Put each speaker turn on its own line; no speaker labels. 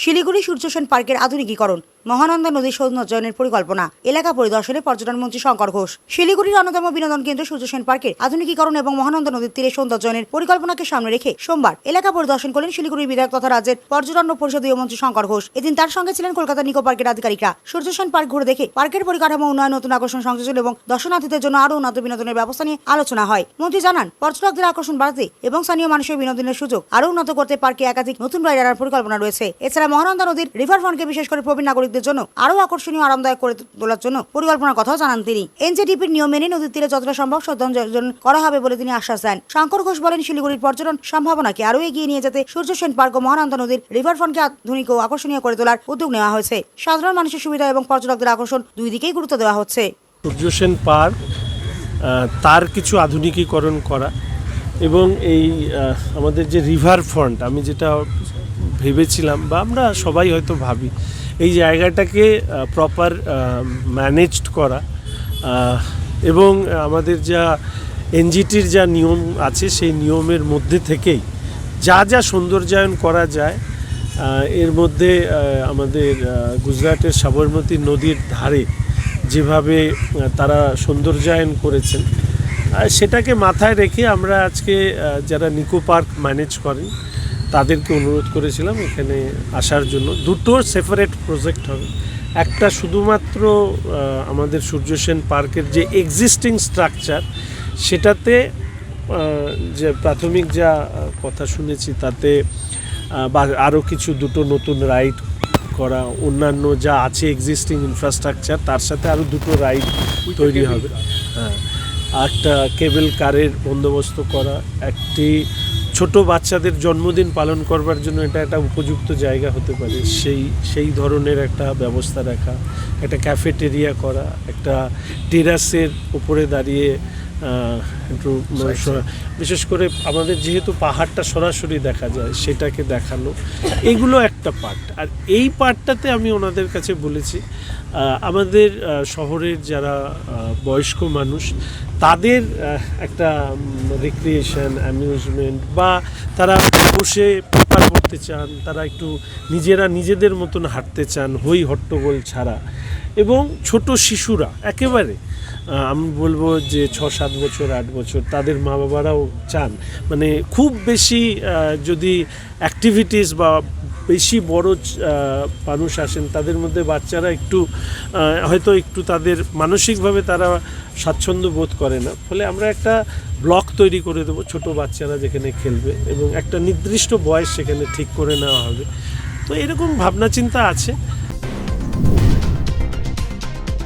শিলিগুড়ি সূর্য সেন পার্কের আধুনিকীকরণ, মহানন্দা নদীর সৌন্দর্যায়নের পরিকল্পনা, এলাকা পরিদর্শনে পর্যটন মন্ত্রী শঙ্কর ঘোষ। শিলিগুড়ির অন্যতম বিনোদন কেন্দ্র সূর্য সেন পার্কের আধুনিকীকরণ এবং মহানন্দা নদীর তীরে সৌন্দর্যায়নের পরিকল্পনাকে সামনে রেখে সোমবার এলাকা পরিদর্শন করলেন শিলিগুড়ির বিধায়ক তথা রাজ্যের পর্যটন ও পরিষদীয় মন্ত্রী শঙ্কর ঘোষ। এদিন তার সঙ্গে ছিলেন কলকাতা নিকো পার্কের আধিকারিকরা। সূর্য সেন পার্ক ঘুরে দেখে পার্কের পরিকাঠামো উন্নয়ন, নতুন আকর্ষণ সংযোজন এবং দর্শনার্থীদের জন্য আরও উন্নত বিনোদনের ব্যবস্থা নিয়ে আলোচনা হয়। মন্ত্রী জানান, পর্যটকদের আকর্ষণ বাড়াতে এবং স্থানীয় মানুষের বিনোদনের সুযোগ আরও উন্নত করতে পার্কে একাধিক নতুন রাইড আনার পরিকল্পনা রয়েছে। এছাড়া মহানন্দা নদীর রিভারফ্রন্টকে বিশেষ করে প্রবীণ নাগরিকদের জন্য আরও আকর্ষণীয়, আরামদায়ক করে তোলার জন্য পরিকল্পনার কথাও জানান তিনি। এনজেডিপির নিয়ম মেনে নদীর তীরে যতটা সম্ভব সৌন্দর্যায়ন করা হবে বলে তিনি আশ্বাস দেন। শঙ্কর ঘোষ বলেন, শিলিগুড়ির পর্যটন সম্ভাবনাকে আরও এগিয়ে নিয়ে যেতে সূর্য সেন পার্ক ও মহানন্দা নদীর রিভারফ্রন্টকে আধুনিক ও আকর্ষণীয় করে তোলার উদ্যোগ নেওয়া হয়েছে। সাধারণ মানুষের সুবিধা এবং পর্যটকদের আকর্ষণ দুই দিকেই গুরুত্ব দেওয়া হচ্ছে।
সূর্য সেন পার্ক তার কিছু আধুনিকীকরণ করা এবং এই আমাদের যে রিভার ফ্রন্ট, আমি যেটা ভেবেছিলাম বা আমরা সবাই হয়তো ভাবি, এই জায়গাটাকে প্রপার ম্যানেজড করা এবং আমাদের যা এনজিটির যা নিয়ম আছে সেই নিয়মের মধ্যে থেকেই যা যা সৌন্দর্যায়ন করা যায়, এর মধ্যে আমাদের গুজরাটের সাবরমতী নদীর ধারে যেভাবে তারা সৌন্দর্যায়ন করেছেন, সেটাকে মাথায় রেখে আমরা আজকে যারা নিকো পার্ক ম্যানেজ করেন তাদেরকে অনুরোধ করেছিলাম এখানে আসার জন্য। দুটো সেপারেট প্রজেক্ট হবে। একটা শুধুমাত্র আমাদের সূর্য সেন পার্কের যে এক্সিস্টিং স্ট্রাকচার, সেটাতে যে প্রাথমিক যা কথা শুনেছি তাতে বা আরও কিছু দুটো নতুন রাইড করা, অন্যান্য যা আছে এক্সিস্টিং ইনফ্রাস্ট্রাকচার তার সাথে আরও দুটো রাইড তৈরি হবে। হ্যাঁ, একটা কেবল কারের বন্দোবস্ত করা, একটি ছোট বাচ্চাদের জন্মদিন পালন করবার জন্য এটা একটা উপযুক্ত জায়গা হতে পারে সেই ধরনের একটা ব্যবস্থা রাখা, একটা ক্যাফেটেরিয়া করা, একটা টেরাসের উপরে দাঁড়িয়ে একটু বিশেষ করে আমাদের যেহেতু পাহাড়টা সরাসরি দেখা যায় সেটাকে দেখানো, এগুলো একটা পার্ট। আর এই পার্টটাতে আমি ওনাদের কাছে বলেছি আমাদের শহরের যারা বয়স্ক মানুষ তাদের একটা রিক্রিয়েশন, অ্যামিউজমেন্ট, বা তারা বসে পেপার পড়তে চান, তারা একটু নিজেদের মতন হাঁটতে চান হই হট্টগোল ছাড়া, এবং ছোট শিশুরা একেবারে আমি বলবো যে 6-7 বছর 8 বছর তাদের মা বাবারাও চান, মানে খুব বেশি যদি অ্যাক্টিভিটিস বা বেশি বড় মানুষ আসেন তাদের মধ্যে বাচ্চারা একটু হয়তো একটু তাদের মানসিকভাবে তারা স্বাচ্ছন্দ্য বোধ করে না, ফলে আমরা একটা ব্লক তৈরি করে দেবো ছোট বাচ্চারা যেখানে খেলবে এবং একটা নির্দিষ্ট বয়স সেখানে ঠিক করে নেওয়া হবে। তো এরকম ভাবনা চিন্তা আছে।